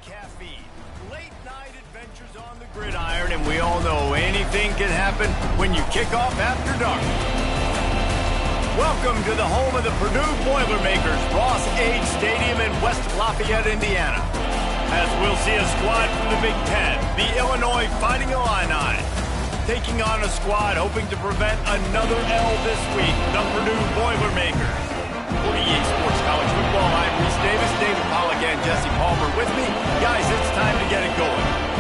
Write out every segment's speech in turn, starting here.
caffeine. Late night adventures on the gridiron, and we all know anything can happen when you kick off after dark. Welcome to the home of the Purdue Boilermakers, Ross Age Stadium in West Lafayette, Indiana. As we'll see a squad from the Big Ten, the Illinois Fighting Illini, taking on a squad hoping to prevent another L this week, the Purdue Boilermakers. For EA Sports College Football, I'm Reese Davis, David Pollack, and Jesse Palmer with me. Guys, it's time to get it going.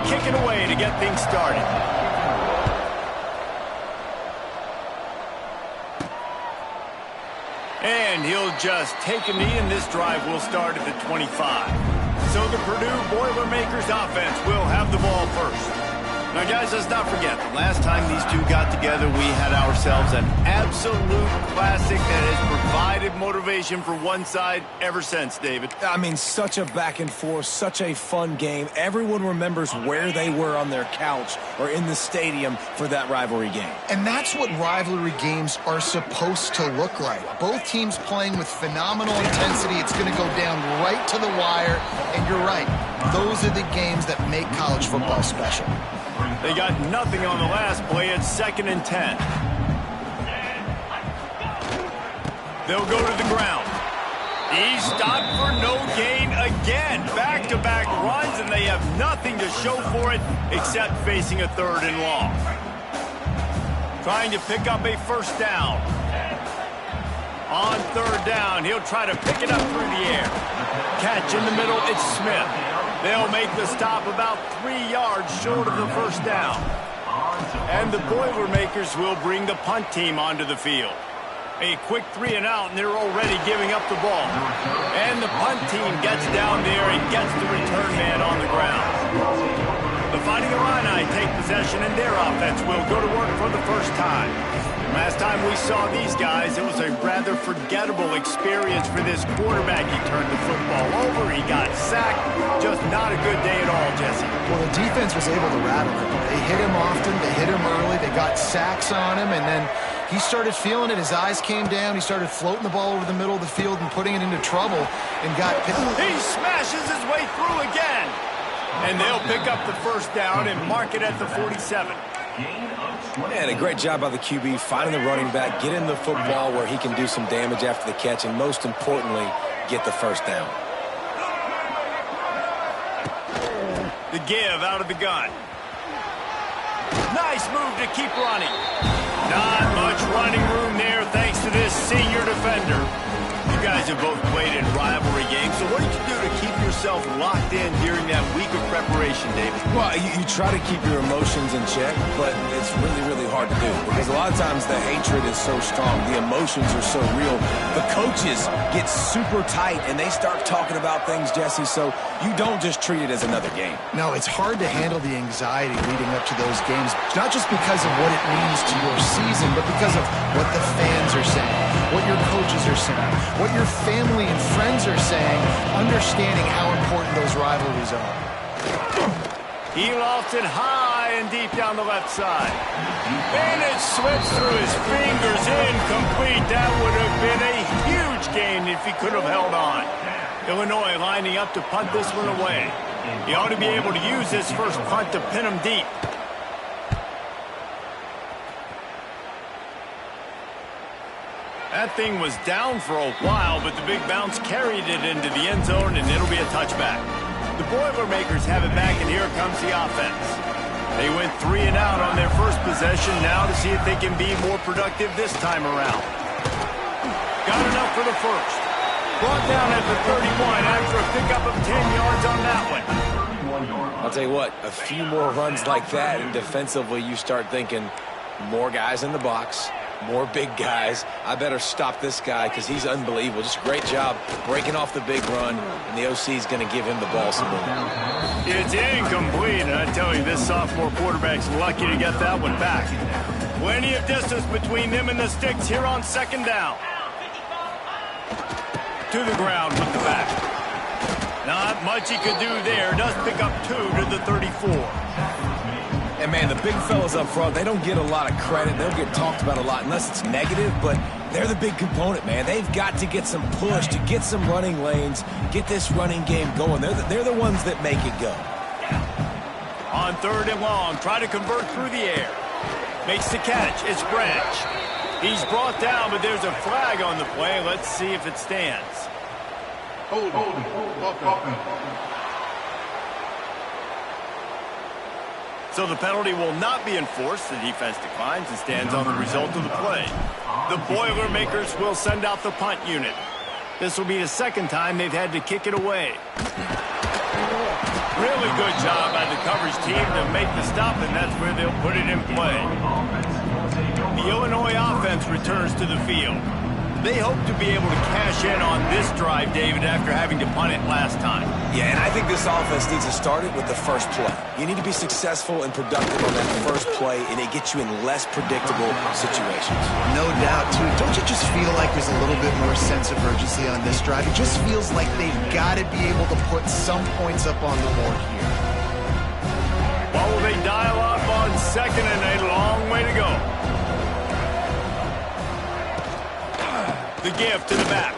Kick it away to get things started. And he'll just take a knee, and this drive will start at the 25. So the Purdue Boilermakers offense will have the ball first. Now, guys, let's not forget, the last time these two got together, we had ourselves an absolute classic that has provided motivation for one side ever since, David. I mean, such a back and forth, such a fun game. Everyone remembers where they were on their couch or in the stadium for that rivalry game. And that's what rivalry games are supposed to look like. Both teams playing with phenomenal intensity. It's going to go down right to the wire. And you're right, those are the games that make college football special. They got nothing on the last play. It's 2nd and 10. They'll go to the ground. He stopped for no gain again. Back-to-back runs, and they have nothing to show for it except facing a 3rd and long. Trying to pick up a first down. On 3rd down, he'll try to pick it up through the air. Catch in the middle, it's Smith. They'll make the stop about 3 yards short of the first down. And the Boilermakers will bring the punt team onto the field. A quick 3 and out, and they're already giving up the ball. And the punt team gets down there and gets the return man on the ground. The Fighting Illini take possession, and their offense will go to work for the first time. Last time we saw these guys, it was a rather forgettable experience for this quarterback. He turned the football over, he got sacked. Just not a good day at all, Jesse. Well, the defense was able to rattle him. They hit him often, they hit him early, they got sacks on him, and then he started feeling it. His eyes came down, he started floating the ball over the middle of the field and putting it into trouble and got... He smashes his way through again. And they'll pick up the first down and mark it at the 47. And a great job by the QB finding the running back, getting the football where he can do some damage after the catch, and most importantly, get the first down. The give out of the gun. Nice move to keep running. Not much running room there thanks to this senior defender. You guys have both played in rivalry games, so what did you do to keep yourself locked in during that week of preparation, David? Well, you try to keep your emotions in check, but it's really, really hard to do because a lot of times the hatred is so strong, the emotions are so real. The coaches get super tight, and they start talking about things, Jesse, so you don't just treat it as another game. No, it's hard to handle the anxiety leading up to those games, not just because of what it means to your season, but because of what the fans are saying, what your coaches are saying, what your family and friends are saying, understanding how important those rivalries are. He lost it high and deep down the left side. And it slips through his fingers, incomplete. That would have been a huge gain if he could have held on. Illinois lining up to punt this one away. He ought to be able to use this first punt to pin him deep. That thing was down for a while, but the big bounce carried it into the end zone, and it'll be a touchback. The Boilermakers have it back, and here comes the offense. They went 3 and out on their first possession, now to see if they can be more productive this time around. Got enough for the first. Brought down at the 31 after a pickup of 10 yards on that one. I'll tell you what, a few more runs like that, and defensively you start thinking more guys in the box, More big guys. I better stop this guy because he's unbelievable. Just a great job breaking off the big run, and the OC is going to give him the ball some more. It's incomplete, and I tell you, this sophomore quarterback's lucky to get that one back. Plenty of distance between them and the sticks here on second down. To the ground with the back. Not much he could do there. Does pick up 2 to the 34. And, man, the big fellas up front, they don't get a lot of credit. They'll get talked about a lot unless it's negative, but they're the big component, man. They've got to get some push, to get some running lanes, get this running game going. They're the ones that make it go. On 3rd and long, try to convert through the air. Makes the catch. It's Branch. He's brought down, but there's a flag on the play. Let's see if it stands. Hold. So the penalty will not be enforced. The defense declines and stands on the result of the play. The Boilermakers will send out the punt unit. This will be the second time they've had to kick it away. Really good job by the coverage team to make the stop, and that's where they'll put it in play. The Illinois offense returns to the field. They hope to be able to cash in on this drive, David, after having to punt it last time. Yeah, and I think this offense needs to start it with the first play. You need to be successful and productive on that first play, and it gets you in less predictable situations. No doubt, too. Don't you just feel like there's a little bit more sense of urgency on this drive? It just feels like they've got to be able to put some points up on the board here. Well, will they dial up on second and a long way to go? The give to the back.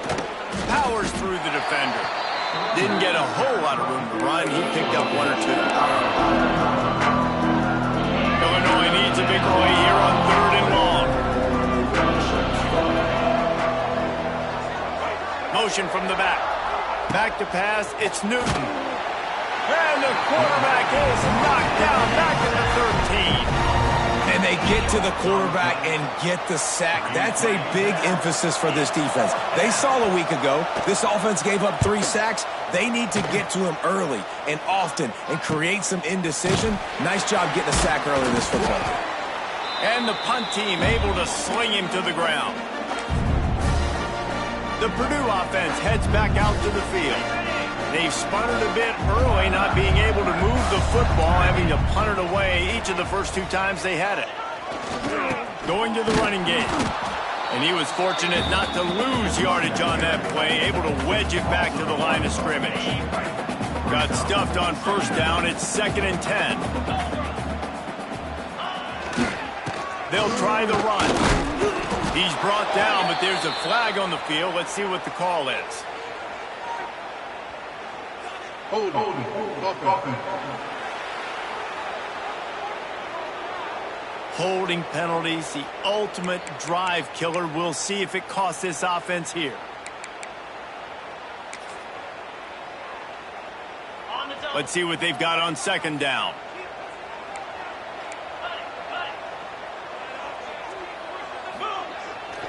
Powers through the defender. Didn't get a whole lot of room to run. He picked up 1 or 2. Illinois needs a big play here on 3rd and long. Motion from the back. Back to pass. It's Newton. And the quarterback is knocked down back at the 13. And they get to the quarterback and get the sack. That's a big emphasis for this defense. They saw a week ago, this offense gave up 3 sacks. They need to get to him early and often and create some indecision. Nice job getting a sack early in this football game. And the punt team able to sling him to the ground. The Purdue offense heads back out to the field. They've spun it a bit early, not being able to move the football, having to punt it away each of the first 2 times they had it. Going to the running game. And he was fortunate not to lose yardage on that play, able to wedge it back to the line of scrimmage. Got stuffed on 1st down. It's 2nd and 10. They'll try the run. He's brought down, but there's a flag on the field. Let's see what the call is. Hold. Holding penalties, the ultimate drive killer. We'll see if it costs this offense here. Let's see what they've got on 2nd down.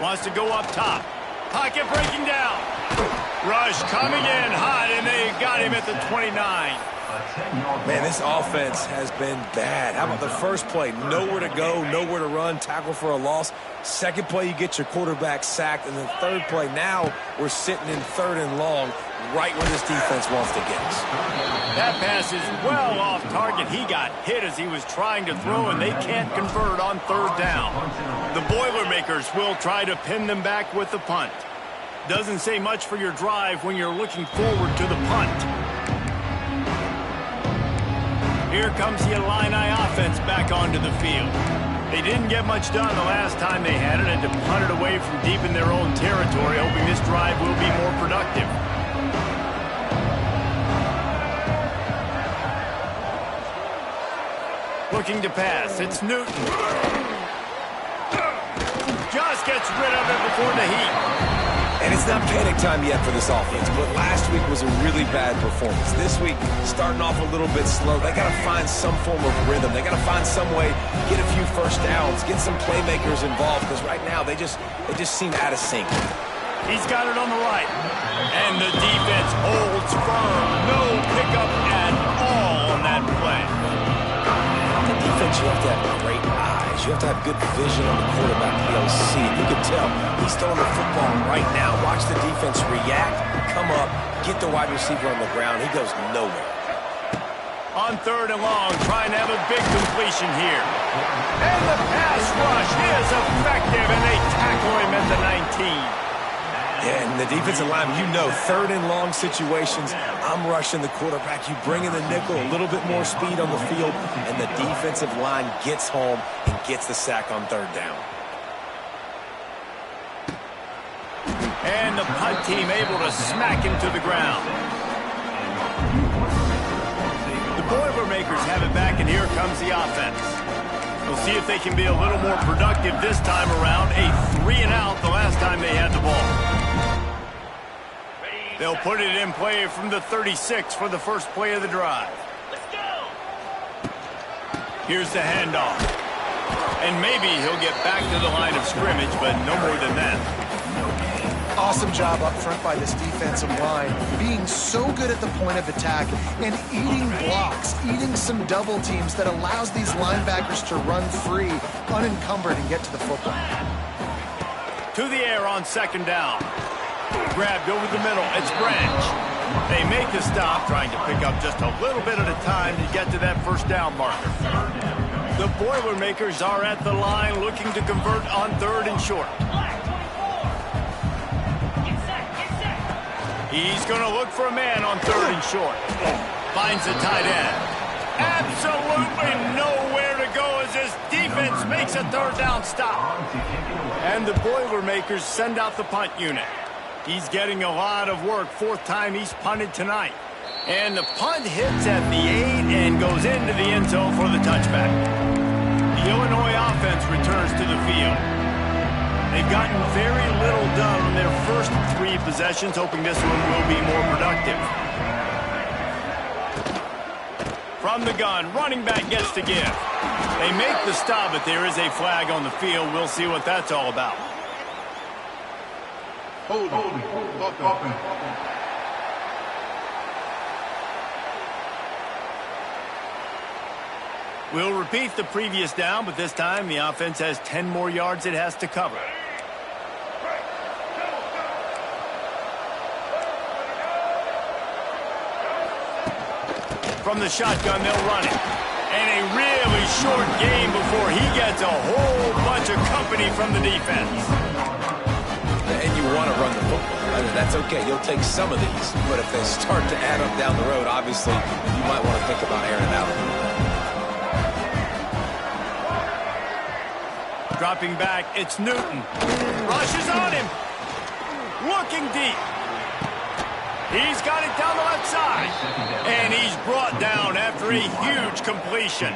Wants to go up top. Pocket breaking down. Rush coming in hot, and they got him at the 29. Man, this offense has been bad. How about the first play? Nowhere to go, nowhere to run, tackle for a loss. Second play, you get your quarterback sacked. And the 3rd play, now we're sitting in 3rd and long, right where this defense wants to get us. That pass is well off target. He got hit as he was trying to throw, and they can't convert on 3rd down. The Boilermakers will try to pin them back with the punt. Doesn't say much for your drive when you're looking forward to the punt. Here comes the Illini offense back onto the field. They didn't get much done the last time they had it, and to punt it away from deep in their own territory, hoping this drive will be more productive. Looking to pass. It's Newton. Just gets rid of it before the heat. And it's not panic time yet for this offense, but last week was a really bad performance. This week, starting off a little bit slow. They got to find some form of rhythm. They got to find some way, get a few first downs, get some playmakers involved, because right now they just seem out of sync. He's got it on the right. And the defense holds firm. No pickup at all on that play. On the defense, you have to have great eyes. is you have to have good vision on the quarterback to be able to see it. You can tell he's throwing the football right now. Watch the defense react, come up, get the wide receiver on the ground. He goes nowhere. On 3rd and long, trying to have a big completion here. And the pass rush is effective, and they tackle him at the 19. Yeah, and the defensive line, you know, 3rd and long situations, I'm rushing the quarterback. You bring in the nickel, a little bit more speed on the field, and the defensive line gets home and gets the sack on 3rd down. And the punt team able to smack him to the ground. The Boilermakers have it back, and here comes the offense. We'll see if they can be a little more productive this time around. A 3-and-out the last time they had the ball. They'll put it in play from the 36 for the first play of the drive. Let's go. Here's the handoff. And maybe he'll get back to the line of scrimmage, but no more than that. Awesome job up front by this defensive line, being so good at the point of attack and eating blocks, eating some double teams that allows these linebackers to run free, unencumbered, and get to the football. To the air on 2nd down. Grabbed over the middle. It's Branch. They make the stop, trying to pick up just a little bit at a time to get to that 1st down marker. The Boilermakers are at the line looking to convert on 3rd and short. He's going to look for a man on 3rd and short. Finds the tight end. Absolutely nowhere to go as this defense makes a 3rd down stop. And the Boilermakers send out the punt unit. He's getting a lot of work. 4th time he's punted tonight. And the punt hits at the 8 and goes into the end zone for the touchback. The Illinois offense returns to the field. They've gotten very little done on their first 3 possessions, hoping this one will be more productive. From the gun, running back gets to give. They make the stop, but there is a flag on the field. We'll see what that's all about. Hold on. We'll repeat the previous down, but this time the offense has 10 more yards it has to cover. From the shotgun, they'll run it. And a really short game before he gets a whole bunch of company from the defense. And you want to run the football. I mean, that's okay. You'll take some of these. But if they start to add up down the road, obviously, you might want to think about airing it out. Dropping back, it's Newton. Rushes on him. Looking deep. He's got it down the left side. And he's brought down after a huge completion.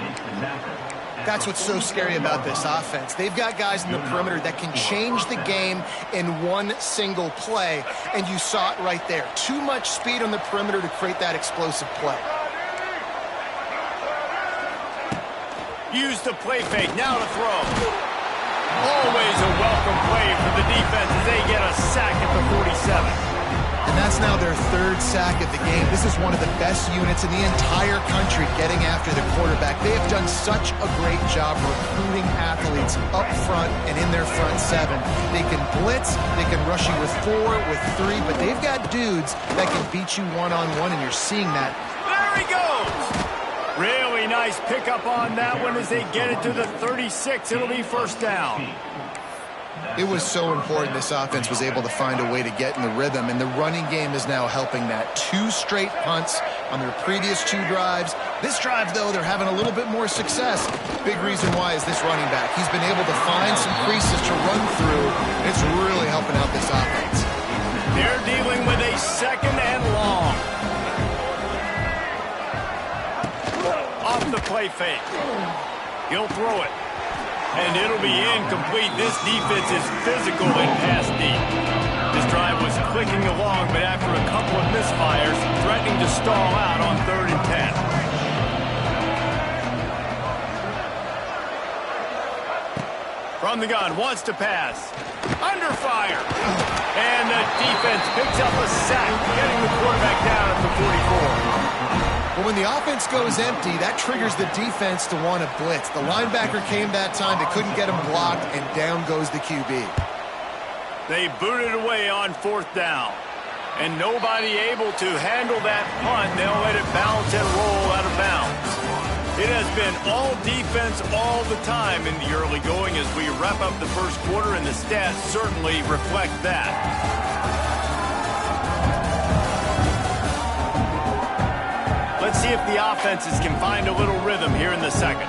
That's what's so scary about this offense. They've got guys in the perimeter that can change the game in one single play. And you saw it right there. Too much speed on the perimeter to create that explosive play. Use the play fake, now to throw. Always a welcome play for the defense as they get a sack at the 47. And that's now their 3rd sack of the game. This is one of the best units in the entire country getting after the quarterback. They have done such a great job recruiting athletes up front and in their front 7. They can blitz, they can rush you with 4, with 3, but they've got dudes that can beat you one-on-one, and you're seeing that. There he goes! Really nice pickup on that one as they get it to the 36. It'll be 1st down. It was so important this offense was able to find a way to get in the rhythm, and the running game is now helping that. 2 straight punts on their previous 2 drives. This drive, though, they're having a little bit more success. Big reason why is this running back. He's been able to find some creases to run through. It's really helping out this offense. They're dealing with a 2nd and long. Off the play fake. He'll throw it. And it'll be incomplete. This defense is physical and pass deep. This drive was clicking along, but after a couple of misfires, threatening to stall out on 3rd and 10. From the gun, wants to pass. Under fire. And the defense picks up a sack, getting the quarterback down at the 44. Well, when the offense goes empty, that triggers the defense to want to blitz. The linebacker came that time. They couldn't get him blocked, and down goes the QB. They booted away on 4th down. And nobody able to handle that punt. They'll let it bounce and roll out of bounds. It has been all defense all the time in the early going as we wrap up the first quarter, and the stats certainly reflect that. Let's see if the offenses can find a little rhythm here in the second.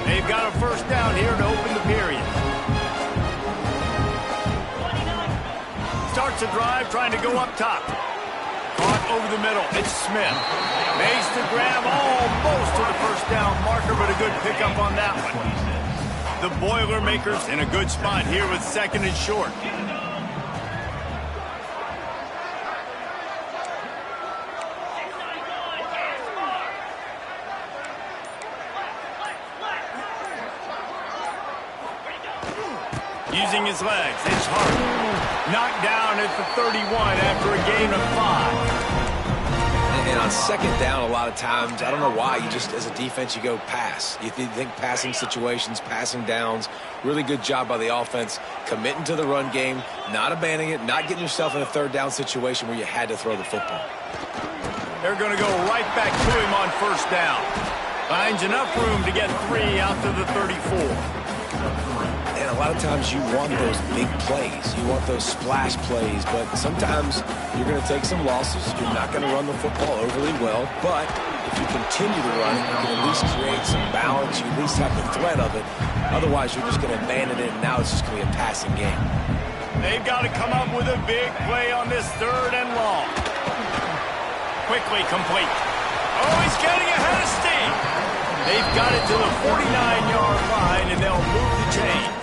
They've got a first down here to open the period. Starts a drive trying to go up top. Caught over the middle. It's Smith. Makes the grab almost to the first down marker, but a good pickup on that one. The Boilermakers in a good spot here with 2nd and short. Using his legs, it's hard. Knocked down at the 31 after a gain of 5. And on 2nd down, a lot of times, I don't know why, you just, as a defense, you go pass. You think passing situations, passing downs. Really good job by the offense, committing to the run game, not abandoning it, not getting yourself in a 3rd down situation where you had to throw the football. They're going to go right back to him on 1st down. Finds enough room to get 3 out to the 34. And a lot of times you want those big plays. You want those splash plays, but sometimes you're going to take some losses. You're not going to run the football overly well, but if you continue to run it, you can at least create some balance. You at least have the threat of it. Otherwise, you're just going to abandon it, and now it's just going to be a passing game. They've got to come up with a big play on this 3rd and long. Quickly complete. Oh, he's getting ahead of steam. They've got it to the 49-yard line, and they'll move the chains.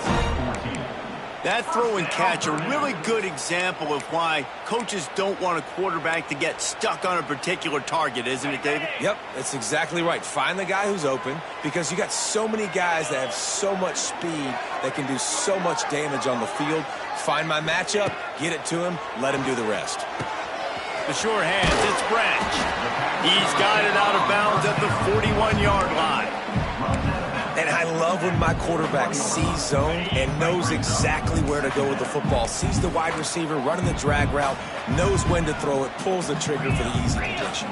That throw and catch, a really good example of why coaches don't want a quarterback to get stuck on a particular target, isn't it, David? Yep, that's exactly right. Find the guy who's open, because you got so many guys that have so much speed that can do so much damage on the field. Find my matchup, get it to him, let him do the rest. The sure hands, it's Branch. He's got it out of bounds at the 41-yard line. And I love when my quarterback sees zone and knows exactly where to go with the football. Sees the wide receiver running the drag route, knows when to throw it, pulls the trigger for the easy completion.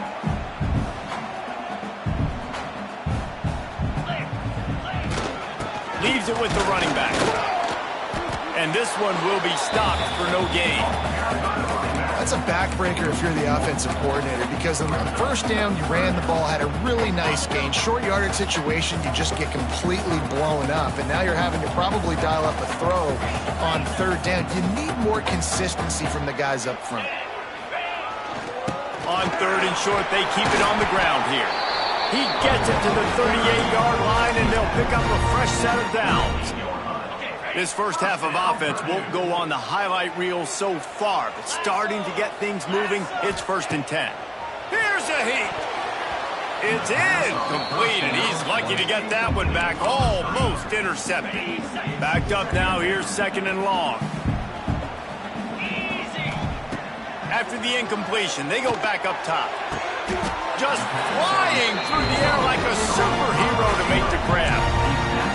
Leaves it with the running back. And this one will be stopped for no gain. That's a backbreaker if you're the offensive coordinator, because on the 1st down, you ran the ball, had a really nice gain. Short yardage situation, you just get completely blown up, and now you're having to probably dial up a throw on 3rd down. You need more consistency from the guys up front. On 3rd and short, they keep it on the ground here. He gets it to the 38-yard line, and they'll pick up a fresh set of downs. This first half of offense won't go on the highlight reel so far, but starting to get things moving, it's 1st and 10. Here's a heat. It's incomplete, and he's lucky to get that one back, almost intercepted. Backed up now, here's 2nd and long. After the incompletion, they go back up top. Just flying through the air like a superhero to make the grab.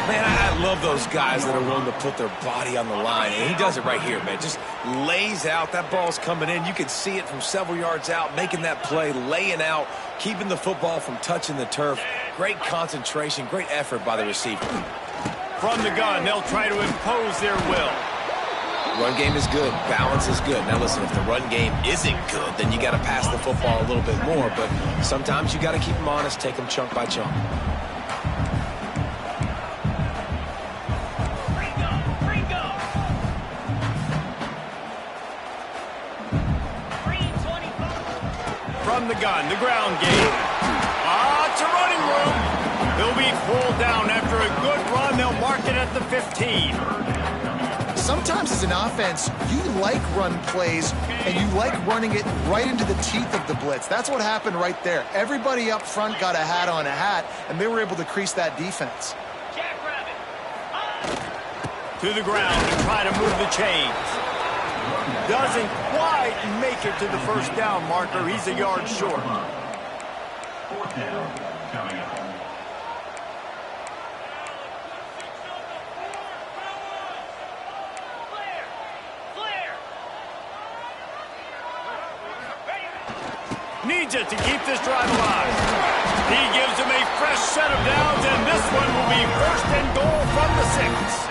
Man, I love those guys that are willing to put their body on the line, and he does it right here, man. Just lays out. That ball's coming in. You can see it from several yards out, making that play, laying out, keeping the football from touching the turf. Great concentration, great effort by the receiver. From the gun, they'll try to impose their will. Run game is good. Balance is good. Now, listen, if the run game isn't good, then you got to pass the football a little bit more, but sometimes you got to keep them honest, take them chunk by chunk. From the gun, the ground game. It's a running room. He'll be pulled down after a good run. They'll mark it at the 15. Sometimes as an offense, you like run plays, and you like running it right into the teeth of the blitz. That's what happened right there. Everybody up front got a hat on a hat, and they were able to crease that defense. To the ground to try to move the chains. Doesn't quite make it to the first down marker. He's a yard short. Fourth down coming up. Needs it to keep this drive alive. He gives him a fresh set of downs, and this one will be first and goal from the 6.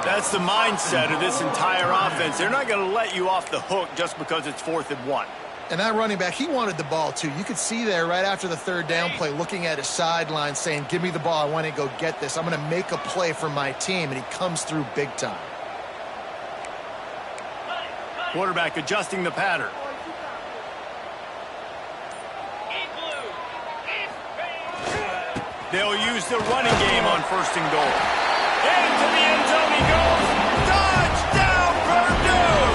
That's the mindset of this entire offense. They're not going to let you off the hook just because it's 4th and 1. And that running back, he wanted the ball too. You could see there right after the third down play, looking at his sideline saying, give me the ball, I want to go get this. I'm going to make a play for my team, and he comes through big time. Quarterback adjusting the pattern. They'll use the running game on 1st and goal. Into the end zone he goes. Touchdown, Purdue!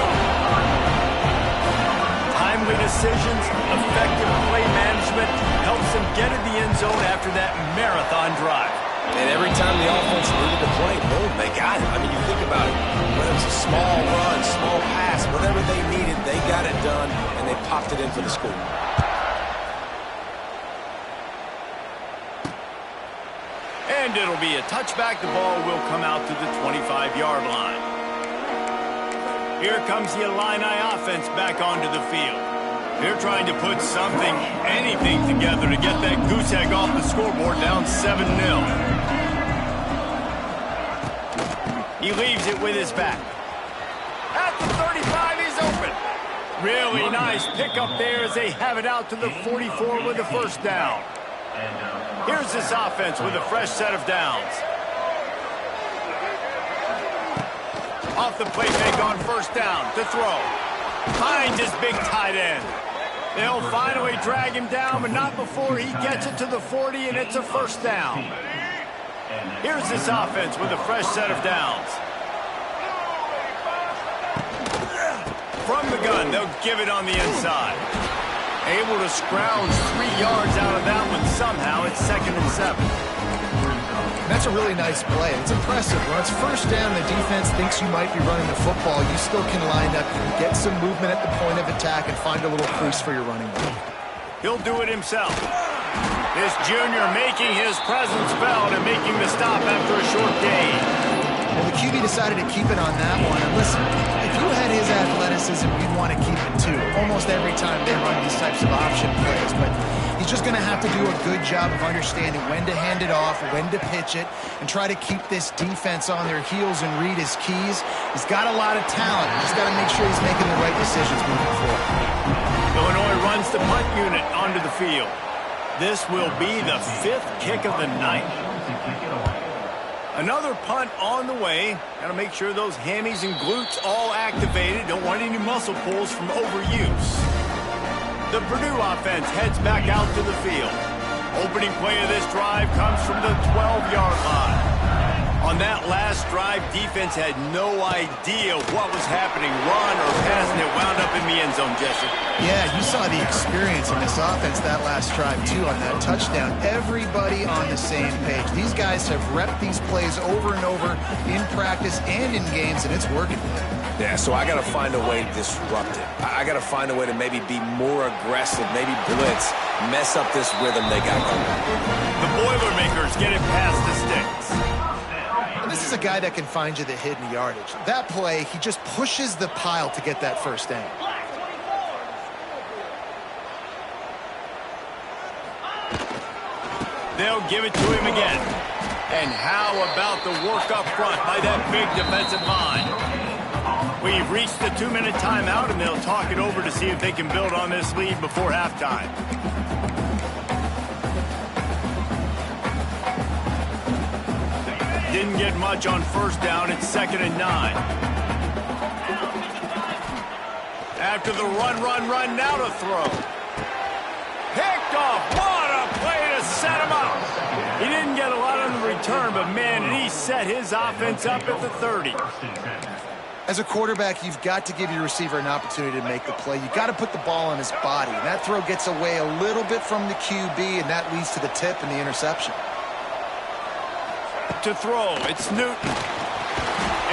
Timely decisions, effective play management helps them get in the end zone after that marathon drive. And every time the offense needed to play, boom, they got it. I mean, you think about it. Whether it's a small run, small pass, whatever they needed, they got it done, and they popped it in for the score. And it'll be a touchback. The ball will come out to the 25-yard line. Here comes the Illini offense back onto the field. They're trying to put something, anything together to get that goose egg off the scoreboard, down 7-0. He leaves it with his back. At the 35, he's open. Really nice pickup there as they have it out to the 44 with the first down. Here's this offense with a fresh set of downs. Off the play fake on 1st down to throw. Finds his big tight end. They'll finally drag him down, but not before he gets it to the 40, and it's a 1st down. Here's this offense with a fresh set of downs. From the gun, they'll give it on the inside. Able to scrounge 3 yards out of that one somehow. It's 2nd and 7. That's a really nice play. It's impressive. When it's 1st down, the defense thinks you might be running the football. You still can line up, you can get some movement at the point of attack, and find a little crease for your running back. He'll do it himself. This junior making his presence felt and making the stop after a short gain. And the QB decided to keep it on that one. And listen, if you had his athleticism, you'd want to keep it too. Almost every time they run these types of option plays. But he's just going to have to do a good job of understanding when to hand it off, when to pitch it, and try to keep this defense on their heels and read his keys. He's got a lot of talent. He's got to make sure he's making the right decisions moving forward. Illinois runs the punt unit onto the field. This will be the 5th kick of the night. Another punt on the way. Got to make sure those hammies and glutes all activated. Don't want any muscle pulls from overuse. The Purdue offense heads back out to the field. Opening play of this drive comes from the 12-yard line. On that last drive, defense had no idea what was happening. Run or pass, and it wound up in the end zone, Jesse. Yeah, you saw the experience in this offense that last drive, too, on that touchdown. Everybody on the same page. These guys have repped these plays over and over in practice and in games, and it's working for them. Yeah, so I got to find a way to disrupt it. I got to find a way to maybe be more aggressive, maybe blitz, mess up this rhythm they got going. The Boilermakers get it past the sticks. This is a guy that can find you the hidden yardage. That play, he just pushes the pile to get that first down. They'll give it to him again. And how about the work up front by that big defensive line? We've reached the 2-minute timeout, and they'll talk it over to see if they can build on this lead before halftime. Didn't get much on 1st down. It's 2nd and 9. After the run, now to throw. Picked off. What a play to set him up. He didn't get a lot on the return, but, man, did he set his offense up at the 30. As a quarterback, you've got to give your receiver an opportunity to make the play. You've got to put the ball on his body. That throw gets away a little bit from the QB, and that leads to the tip and the interception. To throw, it's Newton.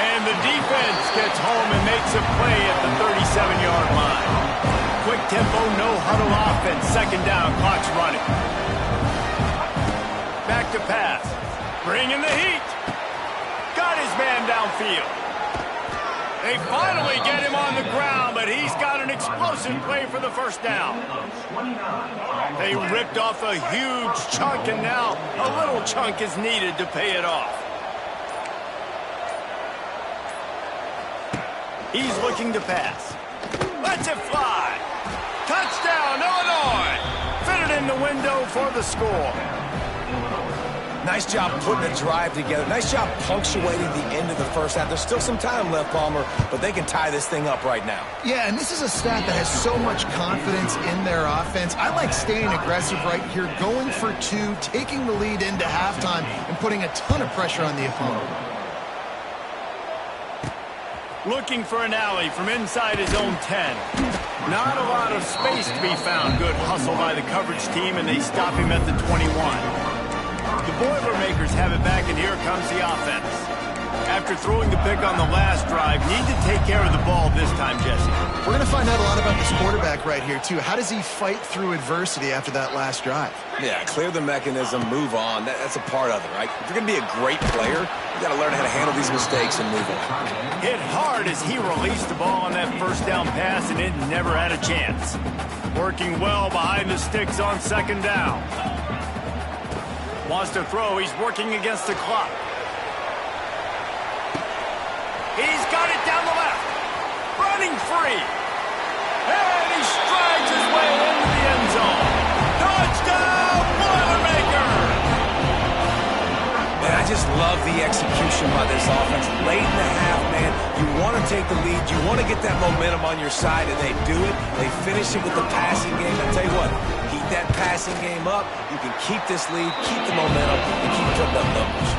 And the defense gets home and makes a play at the 37-yard line. Quick tempo, no huddle offense. Second down, clock's running. Back to pass. Bringing the heat. Got his man downfield. They finally get him on the ground, but he's got an explosive play for the first down. They ripped off a huge chunk, and now a little chunk is needed to pay it off. He's looking to pass. Lets it fly. Touchdown, Illinois. Fitted in the window for the score. Nice job putting a drive together. Nice job punctuating the end of the first half. There's still some time left, Palmer, but they can tie this thing up right now. Yeah, and this is a staff that has so much confidence in their offense. I like staying aggressive right here, going for two, taking the lead into halftime, and putting a ton of pressure on the opponent. Looking for an alley from inside his own 10. Not a lot of space to be found. Good hustle by the coverage team, and they stop him at the 21. The Boilermakers have it back, and here comes the offense. After throwing the pick on the last drive, need to take care of the ball this time, Jesse. We're going to find out a lot about this quarterback right here, too. How does he fight through adversity after that last drive? Yeah, clear the mechanism, move on. That's a part of it, right? If you're going to be a great player, you got to learn how to handle these mistakes and move on. Hit hard as he released the ball on that first down pass, and it never had a chance. Working well behind the sticks on second down. Wants to throw. He's working against the clock. He's got it down the left. Running free. And he strides his way into the end zone. Touchdown, Boilermakers! Man, I just love the execution by this offense. Late in the half, man, you want to take the lead. You want to get that momentum on your side, and they do it. They finish it with the passing game. I tell you what, keep that passing game up. You can keep this lead, keep the momentum, and keep putting up numbers.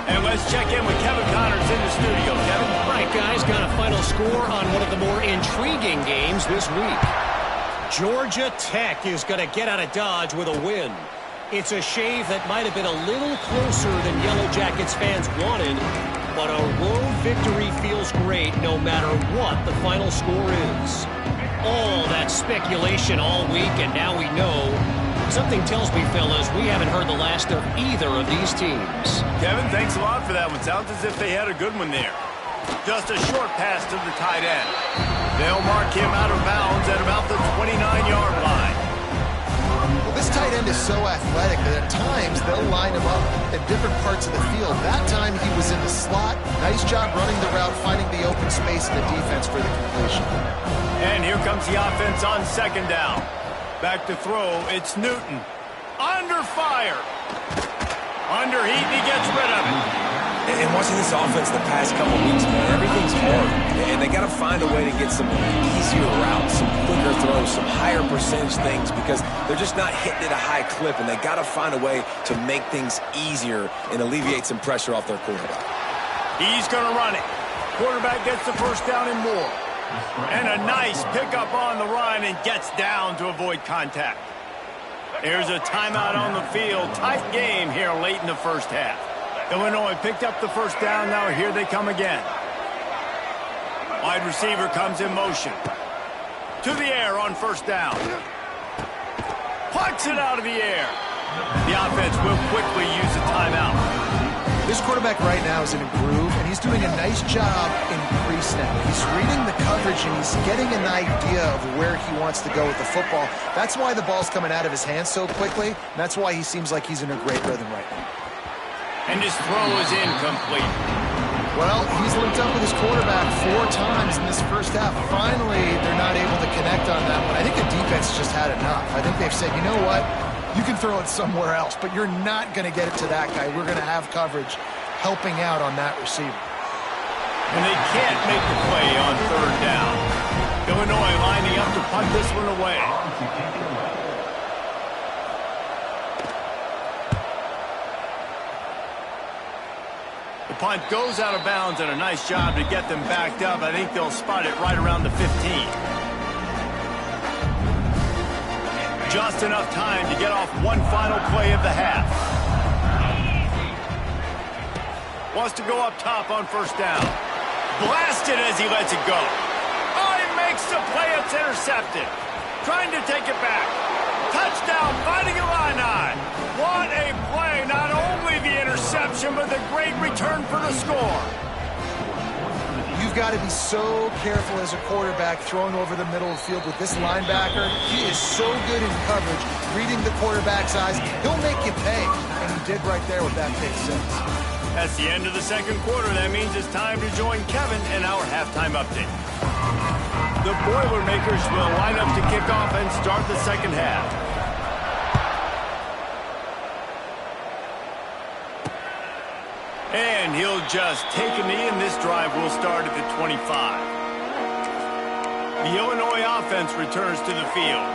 And let's check in with Kevin Connors in the studio. Kevin? Right, guys, got a final score on one of the more intriguing games this week. Georgia Tech is going to get out of Dodge with a win. It's a shave that might have been a little closer than Yellow Jackets fans wanted, but a road victory feels great no matter what the final score is. All that speculation all week, and now we know. Something tells me, fellas, we haven't heard the last of either of these teams. Kevin, thanks a lot for that one. Sounds as if they had a good one there. Just a short pass to the tight end. They'll mark him out of bounds at about the 29-yard line. Well, this tight end is so athletic that at times they'll line him up at different parts of the field. That time he was in the slot. Nice job running the route, finding the open space in the defense for the completion. And here comes the offense on second down. Back to throw, it's Newton. Under fire. Under heat, and he gets rid of it. And watching this offense the past couple weeks, man, everything's hard. And they got to find a way to get some easier routes, some quicker throws, some higher percentage things, because they're just not hitting at a high clip, and they got to find a way to make things easier and alleviate some pressure off their quarterback. He's going to run it. Quarterback gets the first down and more. And a nice pickup on the run, and gets down to avoid contact. There's a timeout on the field. Tight game here late in the first half. Illinois picked up the first down. Now here they come again. Wide receiver comes in motion. To the air on first down. Plucks it out of the air. The offense will quickly use a timeout. This quarterback right now is in a groove, and he's doing a nice job in pre-snap. He's reading the coverage, and he's getting an idea of where he wants to go with the football. That's why the ball's coming out of his hands so quickly, and that's why he seems like he's in a great rhythm right now. And his throw is incomplete. Well, he's linked up with his quarterback 4 times in this first half. Finally, they're not able to connect on that one. I think the defense just had enough. I think they've said, you know what? You can throw it somewhere else, but you're not going to get it to that guy. We're going to have coverage helping out on that receiver. And they can't make the play on third down. Illinois lining up to punt this one away. The punt goes out of bounds, and a nice job to get them backed up. I think they'll spot it right around the 15. Just enough time to get off one final play of the half. Wants to go up top on first down. blasted as he lets it go. Oh, he makes the play. It's intercepted. Trying to take it back. Touchdown, fighting Illini. What a play. Not only the interception, but the great return for the score. You've got to be so careful as a quarterback throwing over the middle of the field with this linebacker. He is so good in coverage, reading the quarterback's eyes. He'll make you pay, and he did right there with that pick six. That's the end of the second quarter. That means it's time to join Kevin in our halftime update. The Boilermakers will line up to kick off and start the second half. And he'll just take a knee, and this drive will start at the 25. The Illinois offense returns to the field.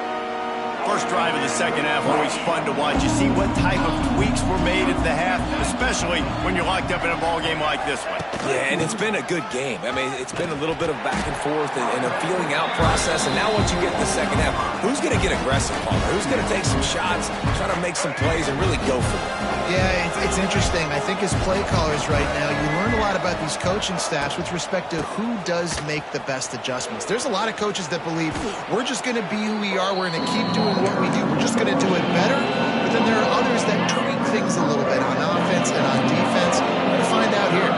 First drive of the second half, always fun to watch. You see what type of tweaks were made at the half, especially when you're locked up in a ball game like this one. Yeah, and it's been a good game. I mean, it's been a little bit of back and forth and a feeling out process. And now once you get in the second half, who's going to get aggressive, Palmer? Who's going to take some shots, try to make some plays, and really go for it? Yeah, it's interesting. I think as play callers right now, you learn a lot about these coaching staffs with respect to who does make the best adjustments. There's a lot of coaches that believe we're just going to be who we are. We're going to keep doing what we do. We're just going to do it better. But then there are others that tweak things a little bit on offense and on defense. We're going to find out here.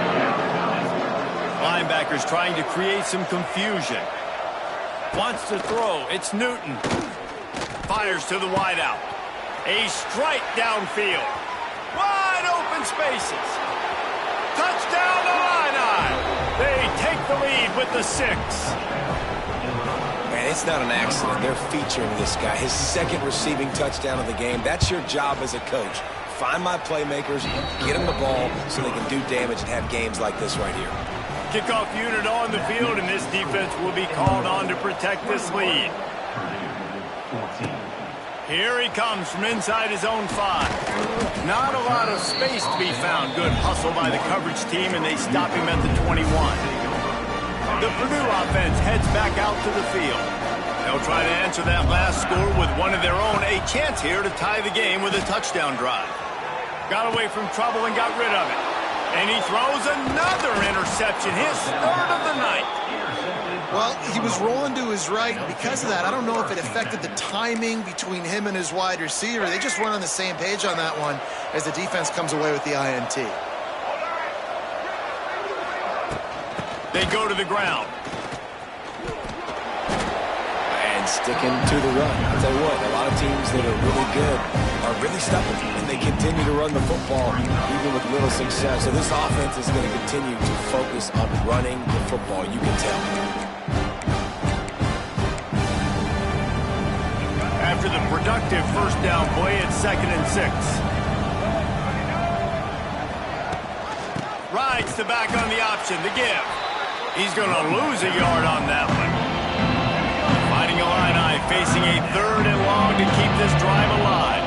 Linebackers trying to create some confusion. Wants to throw. It's Newton. Fires to the wideout. A strike downfield. Wide open spaces. Touchdown Illini. They take the lead with the 6. Man, it's not an accident. They're featuring this guy. His second receiving touchdown of the game. That's your job as a coach. Find my playmakers, get them the ball so they can do damage and have games like this right here. Kickoff unit on the field, and this defense will be called on to protect this lead. Here he comes from inside his own 5. Not a lot of space to be found. Good hustle by the coverage team, and they stop him at the 21. The Purdue offense heads back out to the field. They'll try to answer that last score with one of their own. A chance here to tie the game with a touchdown drive. Got away from trouble and got rid of it. And he throws another interception, his 3rd of the night. Well, he was rolling to his right. Because of that, I don't know if it affected the timing between him and his wide receiver. They just weren't on the same page on that one as the defense comes away with the INT. They go to the ground. And sticking to the run. I'll tell you what, a lot of teams that are really good are really stubborn, and they continue to run the football even with little success. So this offense is going to continue to focus on running the football, you can tell. After the productive first down play, it's 2nd and 6. Rides the back on the option, the give. He's going to lose a yard on that one. Fighting Illini, facing a 3rd and long to keep this drive alive.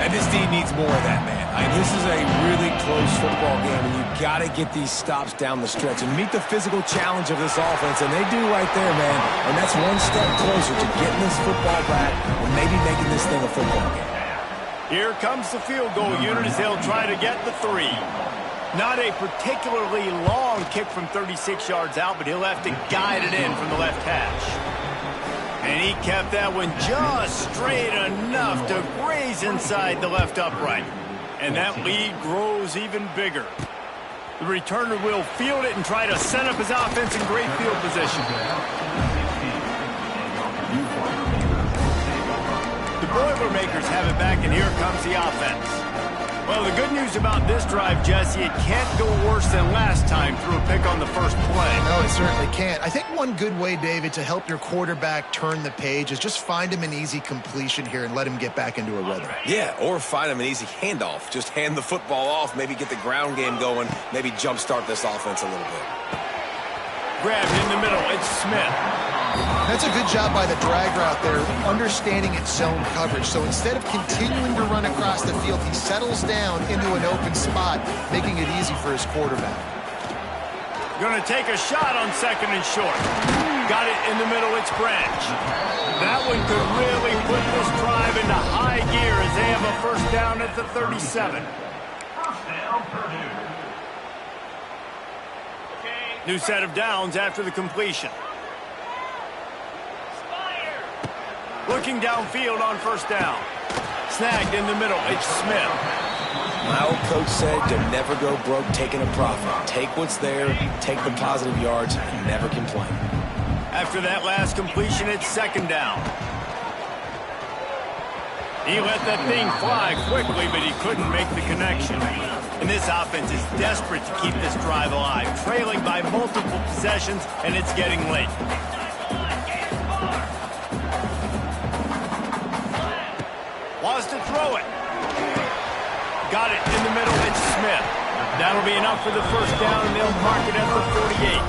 And this team needs more of that, man. This is a really close football game, and you've got to get these stops down the stretch and meet the physical challenge of this offense, and they do right there, man. And that's one step closer to getting this football back and maybe making this thing a football game. Here comes the field goal unit as they'll try to get the 3. Not a particularly long kick from 36 yards out, but he'll have to guide it in from the left hash. And he kept that one just straight enough to graze inside the left upright. And that lead grows even bigger. The returner will field it and try to set up his offense in great field position. The Boilermakers have it back, and here comes the offense. Well, the good news about this drive, Jesse, it can't go worse than last time through a pick on the first play. No, it certainly can't. I think one good way, David, to help your quarterback turn the page is just find him an easy completion here and let him get back into a rhythm. Yeah, or find him an easy handoff. Just hand the football off, maybe get the ground game going, maybe jumpstart this offense a little bit. Grabbed in the middle, it's Smith. That's a good job by the drag route there, understanding its zone coverage. So instead of continuing to run across the field, he settles down into an open spot, making it easy for his quarterback. Going to take a shot on 2nd and short. Got it in the middle, it's Branch. That one could really put this drive into high gear as they have a first down at the 37. New set of downs after the completion. Looking downfield on first down. Snagged in the middle. It's Smith. My old coach said you'll never go broke taking a profit. Take what's there, take the positive yards, and never complain. After that last completion, it's second down. He let that thing fly quickly, but he couldn't make the connection. And this offense is desperate to keep this drive alive, trailing by multiple possessions, and it's getting late. Wants to throw it. Got it in the middle. It's Smith. That'll be enough for the first down, and they'll mark it at the 48.